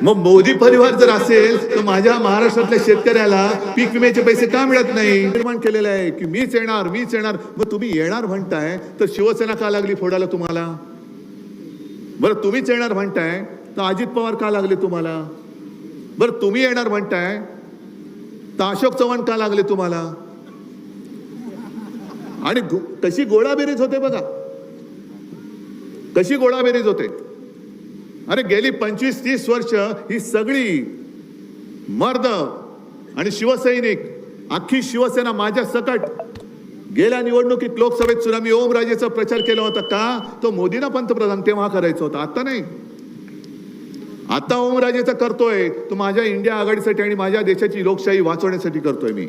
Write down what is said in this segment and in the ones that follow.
मग मोदी परिवार जर असेल तर माझ्या महाराष्ट्रातल्या शेतकऱ्याला पीक विम्याचे पैसे का मिळत नाही? निर्माण केलेलं आहे की मीच येणार. मग तुम्ही येणार म्हणताय तर शिवसेना का लागली फोडायला तुम्हाला? बरं तुम्हीच येणार म्हणताय तर अजित पवार का लागले तुम्हाला? बरं तुम्ही येणार म्हणताय तर अशोक चव्हाण का लागले तुम्हाला? आणि कशी गोळाबेरीज होते बघा, कशी गोळाबेरीज होते. अरे गेली 25-30 वर्ष ही सगळी मर्द आणि शिवसैनिक, अख्खी शिवसेना माझ्या सकट गेल्या निवडणुकीत लोकसभेत सुद्धा मी ओमराजेचा प्रचार केला होता का? तो मोदींना पंतप्रधान तेव्हा करायचा होता, आता नाही. आता ओमराजेचा करतोय तो माझ्या इंडिया आघाडीसाठी आणि माझ्या देशाची लोकशाही वाचवण्यासाठी करतोय मी.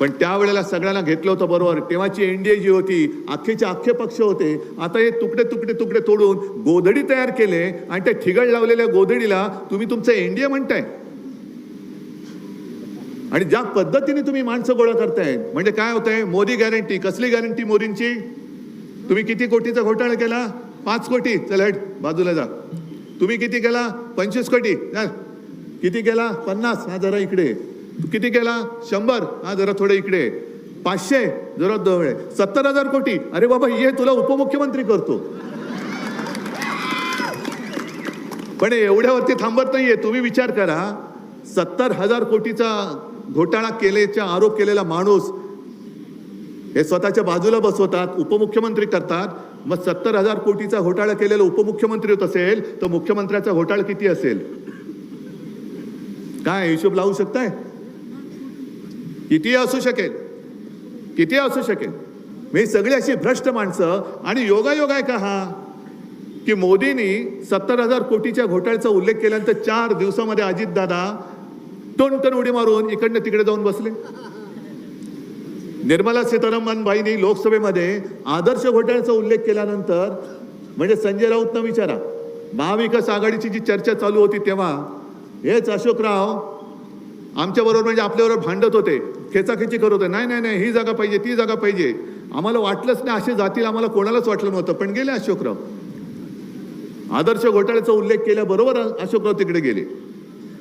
पण त्यावेळेला सगळ्यांना घेतलं होतं बरोबर. तेव्हाची एनडीए जी होती, अख्खेच्या अख्खे पक्ष होते. आता हे तुकडे तोडून गोधडी तयार केले आणि त्या ठिगळ लावलेल्या गोधडीला तुम्ही तुमचं एनडीए म्हणताय. आणि ज्या पद्धतीने तुम्ही माणसं गोळा करताय म्हणजे काय होतंय? मोदी गॅरंटी. कसली गॅरंटी मोदींची? तुम्ही किती कोटीचा घोटाळा केला? 5 कोटी. चल हट बाजूला जा. तुम्ही किती केला? 25 कोटी. किती केला? 50. हा जरा इकडे. किती केला? 100. हा जरा थोडे इकडे. 500. जरा जवळ. 70,000 कोटी. अरे बाबा ये तुला उपमुख्यमंत्री करतो. पण एवढ्यावरती थांबत नाहीये. तुम्ही विचार करा, 70,000 कोटीचा घोटाळा केल्याचा आरोप केलेला माणूस हे स्वतःच्या बाजूला बसवतात, उपमुख्यमंत्री करतात. मग 70,000 कोटीचा घोटाळा केलेला उपमुख्यमंत्री होत असेल तर मुख्यमंत्र्याचा घोटाळा किती असेल? काय हिशोब लावू शकताय? किती असू शकेल? किती असू शकेल? मी सगळी अशी भ्रष्ट माणसं. आणि योगायोग आहे का हा की मोदींनी 70,000 कोटीच्या घोटाळ्याचा उल्लेख केल्यानंतर 4 दिवसामध्ये अजितदादा टोनटन उडी मारून इकडनं तिकडे जाऊन बसले. निर्मला सीतारामन बाईंनी लोकसभेमध्ये आदर्श घोटाळ्याचा उल्लेख केल्यानंतर म्हणजे संजय राऊतना विचारा, महाविकास आघाडीची जी चर्चा चालू होती तेव्हा हेच अशोकराव आमच्या बरोबर म्हणजे आपल्याबरोबर भांडत होते, खेचाखेची करत होते. नाही ही जागा पाहिजे, ती जागा पाहिजे. आम्हाला वाटलंच नाही असे जातील, आम्हाला कोणालाच वाटलं नव्हतं. पण गेले अशोकराव. आदर्श घोटाळ्याचा उल्लेख केल्याबरोबर अशोकराव तिकडे गेले.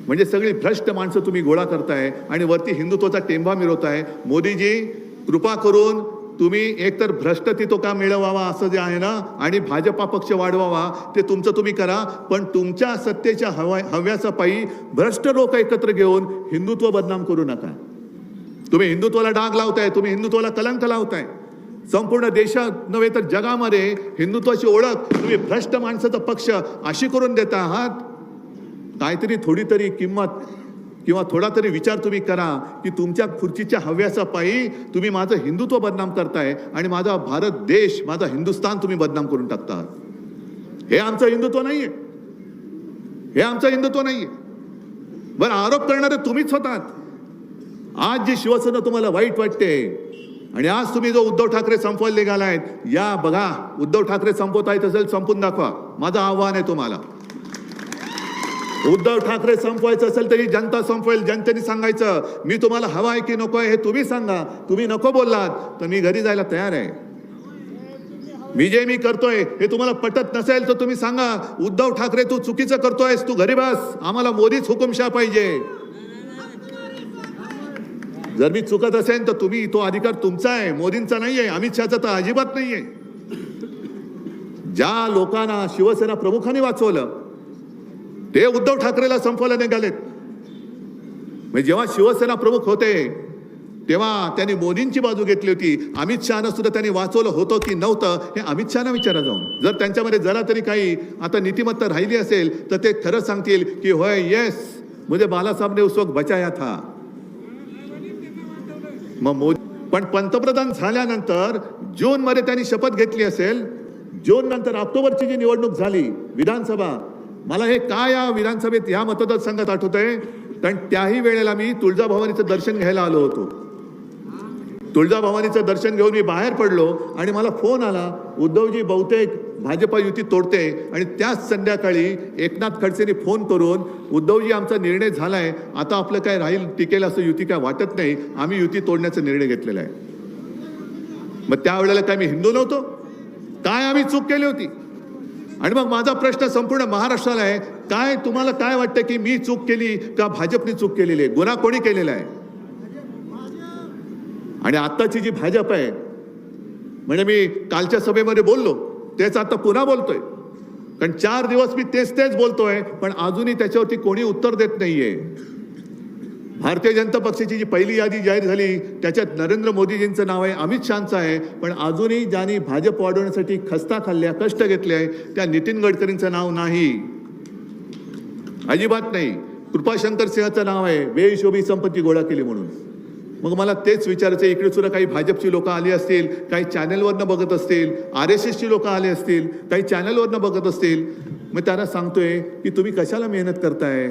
म्हणजे सगळी भ्रष्ट माणसं तुम्ही गोळा करताय आणि वरती हिंदुत्वाचा टेंबा मिरवताय. मोदीजी कृपा करून तुम्ही एकतर भ्रष्टत्व का मिळवावा असं जे आहे ना, आणि भाजपा पक्ष वाढवावा ते तुमचं तुम्ही करा. पण तुमच्या सत्तेच्या हव्यासा पायी भ्रष्ट लोक एकत्र घेऊन हिंदुत्व बदनाम करू नका. तुम्ही हिंदुत्वाला डाग लावताय, तुम्ही हिंदुत्वाला कलंक लावताय. संपूर्ण देशात नव्हे तर जगामध्ये हिंदुत्वाची ओळख तुम्ही भ्रष्ट माणसाचा पक्ष अशी करून देता आहात. काहीतरी थोडी तरी किंमत किंवा थोडा तरी विचार तुम्ही करा की तुमच्या खुर्चीच्या हव्यासापायी तुम्ही माझं हिंदुत्व बदनाम करताय आणि माझा भारत देश, माझा हिंदुस्थान तुम्ही बदनाम करून टाकता. हे आमचं हिंदुत्व नाहीये. हे आमचं हिंदुत्व नाहीये. बरं, आरोप करणारे तुम्हीच होतात. आज जी शिवसेना तुम्हाला वाईट वाटते आणि आज तुम्ही जो उद्धव ठाकरे संपवायला निघालायत, या बघा उद्धव ठाकरे संपवता येत असेल संपून दाखवा. माझं आव्हान आहे तुम्हाला. उद्धव ठाकरे संपवायचं असेल तरी जनता संपवेल. जनतेने सांगायचं मी तुम्हाला हवा आहे की नको आहे हे तुम्ही सांगा. तुम्ही नको बोललात तर मी घरी जायला तयार आहे. मी करतोय हे तुम्हाला पटत नसेल तर तुम्ही सांगा उद्धव ठाकरे तू चुकीचं करतोयस, तू घरी बस, आम्हाला मोदीच हुकुमशाह पाहिजे. जर मी चुकत असेल तर तुम्ही, तो अधिकार तुमचा आहे, मोदींचा नाहीये, अमित शहाचा तर अजिबात नाहीये. ज्या लोकांना शिवसेना प्रमुखांनी वाचवलं ते उद्धव ठाकरेला संपवायला निघालेत. म्हणजे जेव्हा शिवसेना प्रमुख होते तेव्हा त्यांनी मोदींची बाजू घेतली होती. अमित शहाना सुद्धा त्यांनी वाचवलं होतं की नव्हतं हे अमित शहाना विचारा जाऊन. जर त्यांच्यामध्ये जरा तरी काही आता नीतिमत्ता राहिली असेल तर ते खरं सांगतील की होय, येस, मुझे बाला साहब ने उस वक्त बचाया था. मग मोदी पण पंतप्रधान झाल्यानंतर जून मध्ये त्यांनी शपथ घेतली असेल. जून नंतर ऑक्टोबरची जी निवडणूक झाली विधानसभा, मला हे काय या विधानसभेत या मतदारसंघात आठवतंय, कारण त्याही वेळेला मी तुळजाभवानीचं दर्शन घ्यायला आलो होतो. तुळजाभवानीचं दर्शन घेऊन मी बाहेर पडलो आणि मला फोन आला, उद्धवजी बहुतेक भाजपा युती तोडते. आणि त्याच संध्याकाळी एकनाथ खडसेंनी फोन करून उद्धवजी आमचा निर्णय झालाय, आता आपलं काय राहील टिकेल असं युती काय वाटत नाही, आम्ही युती तोडण्याचा निर्णय घेतलेला आहे. मग त्यावेळेला काय मी हिंदू नव्हतो? काय आम्ही चूक केली होती? आणि मग माझा प्रश्न संपूर्ण महाराष्ट्राला आहे, काय तुम्हाला काय वाटतं की मी चूक केली का भाजपने चूक केलेली आहे? गुन्हा कोणी केलेला आहे? आणि आत्ताची जी भाजप आहे, म्हणजे मी कालच्या सभेमध्ये बोललो तेच आता पुन्हा बोलतोय, कारण 4 दिवस मी तेच बोलतोय, पण अजूनही त्याच्यावरती कोणी उत्तर देत नाहीये. भारतीय जनता पक्षाची जी पहिली यादी जाहीर झाली त्याच्यात नरेंद्र मोदीजींचं नाव आहे, अमित शहाचं आहे, पण अजूनही ज्यांनी भाजप वाढवण्यासाठी खस्ता खाल्ल्या, कष्ट घेतले आहे, त्या नितीन गडकरींचं नाव नाही, अजिबात नाही. कृपाशंकर सिंहाचं नाव आहे, बेहिशोबी संपत्ती गोळा केली म्हणून. मग मला तेच विचारायचं, इकडे सुद्धा काही भाजपची लोक आली असतील, काही चॅनलवरनं बघत असतील, RSSची लोक आले असतील, काही चॅनलवरनं बघत असतील. मग त्यांना सांगतोय की तुम्ही कशाला मेहनत करताय,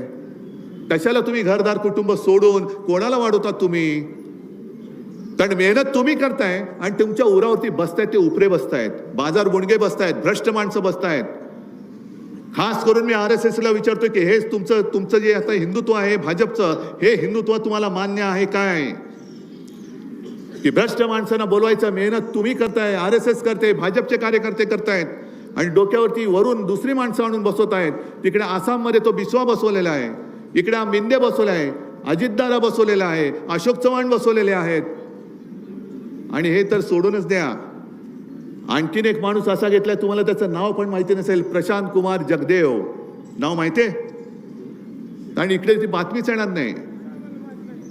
कशाला तुम्ही घरदार कुटुंब सोडून कोणाला वाढवतात तुम्ही? कारण मेहनत तुम्ही करताय आणि तुमच्या उरावरती बसतायत ते उपरे बसतायत, बाजार बुणगे बसतायत, भ्रष्ट माणसं बसतायत. खास करून मी RSSला विचारतोय की हेच तुमचं जे आता हिंदुत्व आहे भाजपचं, हे हिंदुत्व तुम्हाला मान्य आहे काय? की भ्रष्ट माणसांना बोलवायचं मेहनत तुम्ही करताय, RSS करते, भाजपचे कार्यकर्ते करतायत, आणि डोक्यावरती वरून दुसरी माणसं आणून बसवत आहेत. तिकडे आसाममध्ये तो बिस्वा बसवलेला आहे, इकडे मिंदे बसवले आहे, अजितदादा बसवलेला आहे, अशोक चव्हाण बसवलेले आहेत. आणि हे तर सोडूनच द्या, आणखीन एक माणूस असा घेतलाय, तुम्हाला त्याचं नाव पण माहिती नसेल, प्रशांत कुमार जगदेव. नाव माहितीये? आणि इकडे ती बातमीच येणार नाही,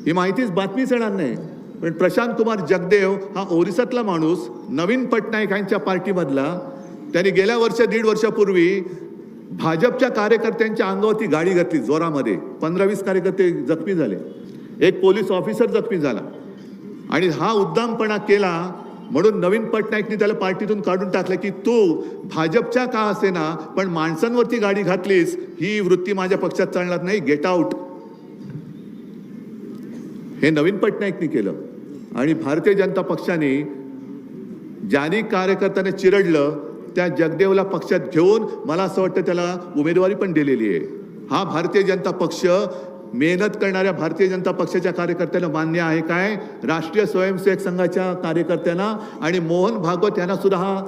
ही माहितीच बातमीच येणार नाही. पण प्रशांत कुमार जगदेव हा ओरिसातला माणूस, नवीन पटनायक यांच्या पार्टीमधला. त्यांनी गेल्या 1.5 वर्षापूर्वी भाजपच्या कार्यकर्त्यांच्या अंगावरती गाडी घातली जोरामध्ये, 15-20 कार्यकर्ते जखमी झाले, एक पोलीस ऑफिसर जखमी झाला. आणि हा उद्दामपणा केला म्हणून नवीन पटनायकनी त्याला पार्टीतून काढून टाकलं की तू भाजपच्या का असेना पण माणसांवरती गाडी घातलीस, ही वृत्ती माझ्या पक्षात चालणार नाही, गेट आउट. हे नवीन पटनायकनी केलं. आणि भारतीय जनता पक्षाने ज्यांनी कार्यकर्त्याने चिरडलं त्या जगदेवला पक्षात घेऊन मला असं वाटतं त्याला उमेदवारी पण दिलेली आहे. हा भारतीय जनता पक्ष मेहनत करणाऱ्या भारतीय जनता पक्षाच्या कार्यकर्त्यांना मान्य आहे काय? राष्ट्रीय स्वयंसेवक संघाच्या कार्यकर्त्यांना आणि मोहन भागवत यांना सुद्धा हा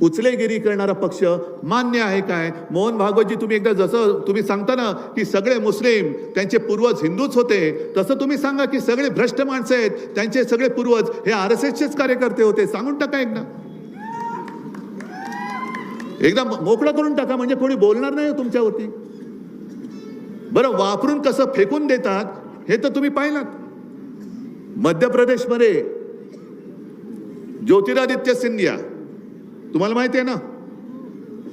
उचलेगिरी करणारा पक्ष मान्य आहे काय? मोहन भागवतजी, तुम्ही एकदा जसं तुम्ही सांगता ना की सगळे मुस्लिम त्यांचे पूर्वज हिंदूच होते, तसं तुम्ही सांगा की सगळे भ्रष्ट माणसं आहेत त्यांचे सगळे पूर्वज हे RSSचेच कार्यकर्ते होते. सांगून टाका एकदा मोकळं करून टाका, म्हणजे कोणी बोलणार नाही तुमच्यावरती. बरं, वापरून कसं फेकून देतात हे तर तुम्ही पाहिलात. मध्य प्रदेशमध्ये ज्योतिरादित्य सिंधिया तुम्हाला माहिती आहे ना,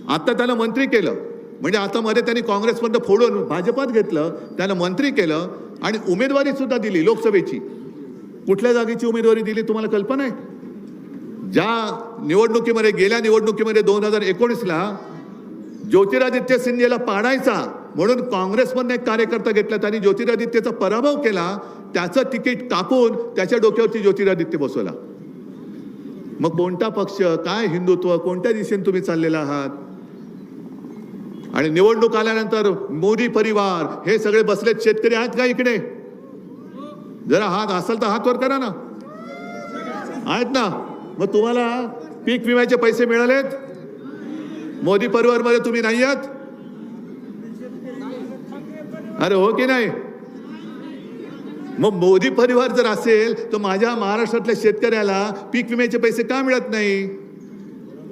आता त्याला मंत्री केलं, म्हणजे आता मध्ये त्यांनी काँग्रेसमधनं फोडून भाजपात घेतलं, त्याला मंत्री केलं आणि उमेदवारी सुद्धा दिली लोकसभेची. कुठल्या जागेची उमेदवारी दिली तुम्हाला कल्पना आहे? ज्या निवडणुकीमध्ये, गेल्या निवडणुकीमध्ये 2019ला ज्योतिरादित्य सिंधियाला पाडायचा म्हणून काँग्रेसमधनं एक कार्यकर्ता घेतला, त्यांनी ज्योतिरादित्यचा पराभव केला, त्याचं तिकीट कापून त्याच्या डोक्यावरती ज्योतिरादित्य बसवला. मग कोणता पक्ष, काय हिंदुत्व, कोणत्या दिशेने तुम्ही चाललेला आहात? आणि निवडणूक आल्यानंतर मोदी परिवार हे सगळे बसलेत शेतकरी आहेत का इकडे? जरा हात असेल तर हात वर करा ना. आहेत ना? मग तुम्हाला पीक विम्याचे पैसे मिळालेत? मोदी परिवार मध्ये तुम्ही नाही आहात? अरे हो की नाही? मग मोदी परिवार जर असेल तर माझ्या महाराष्ट्रातल्या शेतकऱ्याला पीक विम्याचे पैसे का मिळत नाही?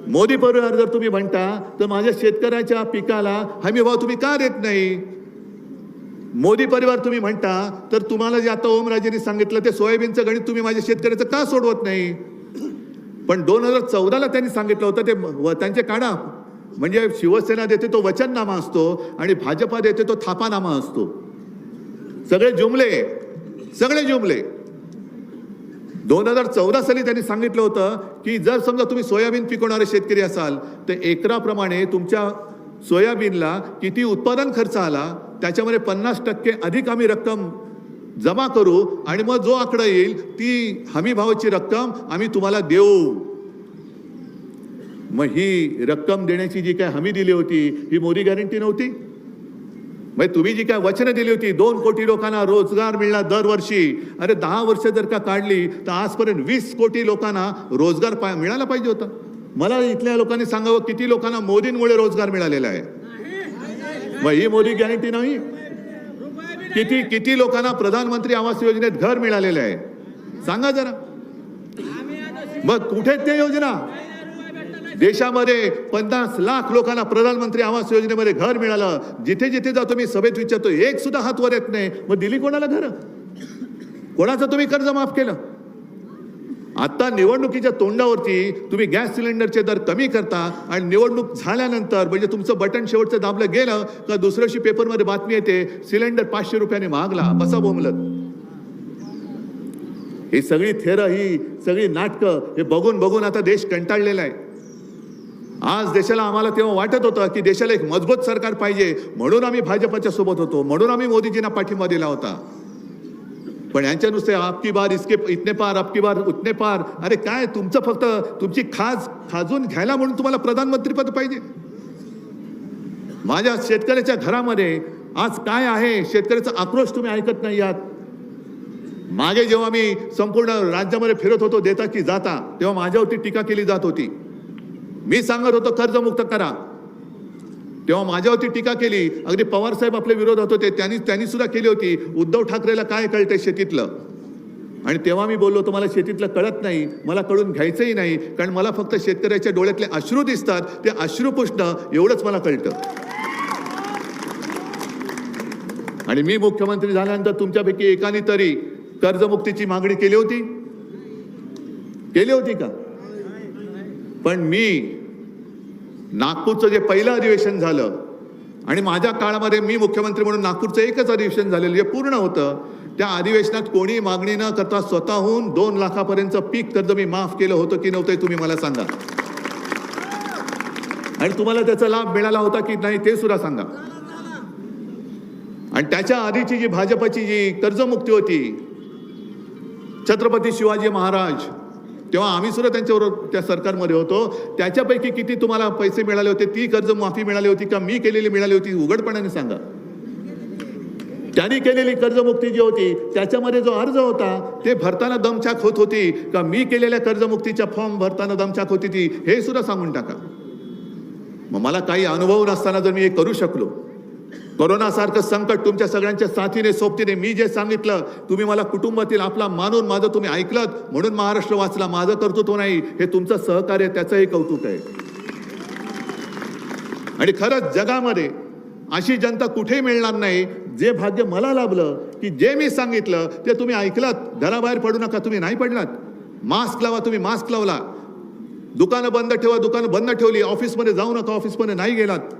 मोदी परिवार जर तुम्ही म्हणता तर माझ्या शेतकऱ्याच्या पिकाला हमी भाव तुम्ही का देत नाही? मोदी परिवार तुम्ही म्हणता तर तुम्हाला जे आता ओमराजेंनी सांगितलं ते सोयाबीनचं गणित तुम्ही माझ्या शेतकऱ्याचं का सोडवत नाही? पण 2014ला त्यांनी सांगितलं होतं ते त्यांचे काढा, म्हणजे शिवसेना देते तो वचननामा असतो आणि भाजपा देते तो थापानामा असतो. सगळे जुमले. 2014 साली त्यांनी सांगितलं होतं की जर समजा तुम्ही सोयाबीन पिकवणारे शेतकरी असाल तर एकराप्रमाणे तुमच्या सोयाबीनला किती उत्पादन खर्च आला त्याच्यामध्ये 50% अधिक आम्ही रक्कम जमा करू आणि मग जो आकडा येईल ती हमी भावाची रक्कम आम्ही तुम्हाला देऊ. मग ही रक्कम देण्याची जी काय हमी दिली होती ही मोदी गॅरंटी नव्हती? मग तुम्ही जी काय वचनं दिली होती 2 कोटी लोकांना रोजगार मिळणार दरवर्षी, अरे 10 वर्ष जर का काढली तर आजपर्यंत 20 कोटी लोकांना रोजगार मिळाला पाहिजे होता. मला इथल्या लोकांनी सांगावं किती लोकांना मोदींमुळे रोजगार मिळालेला आहे. मग ही मोदी गॅरंटी नाही. किती किती लोकांना प्रधानमंत्री आवास योजनेत घर मिळालेलं आहे सांगा जरा. मग कुठे ते योजना? देशामध्ये 50 लाख लोकांना प्रधानमंत्री आवास योजनेमध्ये घर मिळालं. जिथे जिथे जातो मी सभेत विचारतो, एक सुद्धा हात वर येत नाही. मग दिली कोणाला घर? कोणाचं तुम्ही कर्ज माफ केलं? आता निवडणुकीच्या तोंडावरती तुम्ही गॅस सिलेंडरचे दर कमी करता आणि निवडणूक झाल्यानंतर म्हणजे तुमचं बटन शेवटचं दाबलं गेलं का दुसऱ्या दिवशी पेपरमध्ये बातमी येते सिलेंडर 500 रुपयाने महागला. बसा बोंबलत. ही सगळी थेरं, ही सगळी नाटकं हे बघून बघून आता देश कंटाळलेला आहे. आज देशाला आम्हाला तेव्हा वाटत होतं की देशाला एक मजबूत सरकार पाहिजे म्हणून आम्ही भाजपच्या सोबत होतो, म्हणून आम्ही मोदीजींना पाठिंबा दिला होता. पण यांच्या नुसते आपकी बार इसके इतने पार, आपकी बार उतने पार. अरे काय तुमचं फक्त तुमची खाजून घ्यायला म्हणून तुम्हाला प्रधानमंत्रीपद पाहिजे? माझ्या शेतकऱ्याच्या घरामध्ये आज काय आहे? शेतकऱ्याचा आक्रोश तुम्ही ऐकत नाही आहात. मागे जेव्हा मी संपूर्ण राज्यामध्ये फिरत होतो देता की जाता, तेव्हा माझ्यावरती टीका केली जात होती. मी सांगत होतो कर्जमुक्त करा, तेव्हा माझ्यावरती टीका केली. अगदी पवार साहेब आपल्या विरोधात होते, त्यांनी सुद्धा केली होती. उद्धव ठाकरेला काय कळतंय शेतीतलं? आणि तेव्हा मी बोललो तुम्हाला शेतीतलं कळत नाही, मला कळून घ्यायचंही नाही, कारण मला फक्त शेतकऱ्याच्या डोळ्यातले अश्रू दिसतात, ते अश्रू पुसणं एवढंच मला कळतं. आणि मी मुख्यमंत्री झाल्यानंतर तुमच्यापैकी एकाने तरी कर्जमुक्तीची मागणी केली होती का? पण मी नागपूरचं जे पहिलं अधिवेशन झालं आणि माझ्या काळामध्ये मी मुख्यमंत्री म्हणून नागपूरचं एकच अधिवेशन झालेलं जे पूर्ण होतं, त्या अधिवेशनात कोणी मागणी न करता स्वतःहून 2 लाखापर्यंत पीक कर्ज मी माफ केलं होतं की नव्हतं तुम्ही मला सांगा. आणि तुम्हाला त्याचा लाभ मिळाला होता की नाही ते सुद्धा सांगा. आणि त्याच्या आधीची जी भाजपची जी कर्जमुक्ती होती छत्रपती शिवाजी महाराज, तेव्हा आम्ही सुद्धा त्यांच्याबरोबर त्या सरकारमध्ये होतो, त्याच्यापैकी किती तुम्हाला पैसे मिळाले होते? ती कर्ज माफी मिळाली होती का मी केलेली मिळाली होती? उघडपणाने सांगा. त्यांनी केलेली कर्जमुक्ती जी होती त्याच्यामध्ये जो अर्ज होता ते भरताना दमछाक होत होती का मी केलेल्या कर्जमुक्तीच्या फॉर्म भरताना दमछाक होती ती? हे सुद्धा सांगून टाका. मग मला काही अनुभव नसताना जर मी हे करू शकलो, कोरोनासारखं संकट तुमच्या सगळ्यांच्या साथीने सोबतीने मी जे सांगितलं तुम्ही मला कुटुंबातील आपला मानून माझं तुम्ही ऐकलं म्हणून महाराष्ट्र वाचला. माझं कर्तृत्व नाही, हे तुमचं सहकार्य, त्याचंही कौतुक आहे. आणि खरंच जगामध्ये अशी जनता कुठेही मिळणार नाही जे भाग्य मला लाभलं की जे मी सांगितलं ते तुम्ही ऐकलात. घराबाहेर पडू नका, तुम्ही नाही पडलात. मास्क लावा, तुम्ही मास्क लावला. दुकानं बंद ठेवा, दुकानं बंद ठेवली. ऑफिसमध्ये जाऊ नका, ऑफिसमध्ये नाही गेलात.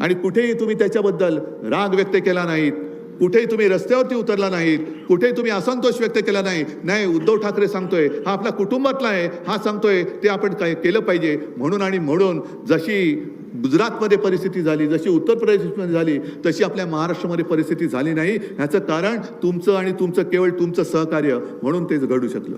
आणि कुठेही तुम्ही त्याच्याबद्दल राग व्यक्त केला नाहीत, कुठेही तुम्ही रस्त्यावरती उतरला नाहीत, कुठेही तुम्ही असंतोष व्यक्त केला नाही. उद्धव ठाकरे सांगतोय हा आपला कुटुंबातला आहे, हा सांगतोय ते आपण काय केलं पाहिजे म्हणून. आणि म्हणून जशी गुजरातमध्ये परिस्थिती झाली, जशी उत्तर प्रदेशमध्ये झाली, तशी आपल्या महाराष्ट्रामध्ये परिस्थिती झाली नाही. ह्याचं कारण तुमचं आणि तुमचं केवळ तुमचं सहकार्य, म्हणून ते घडू शकलं.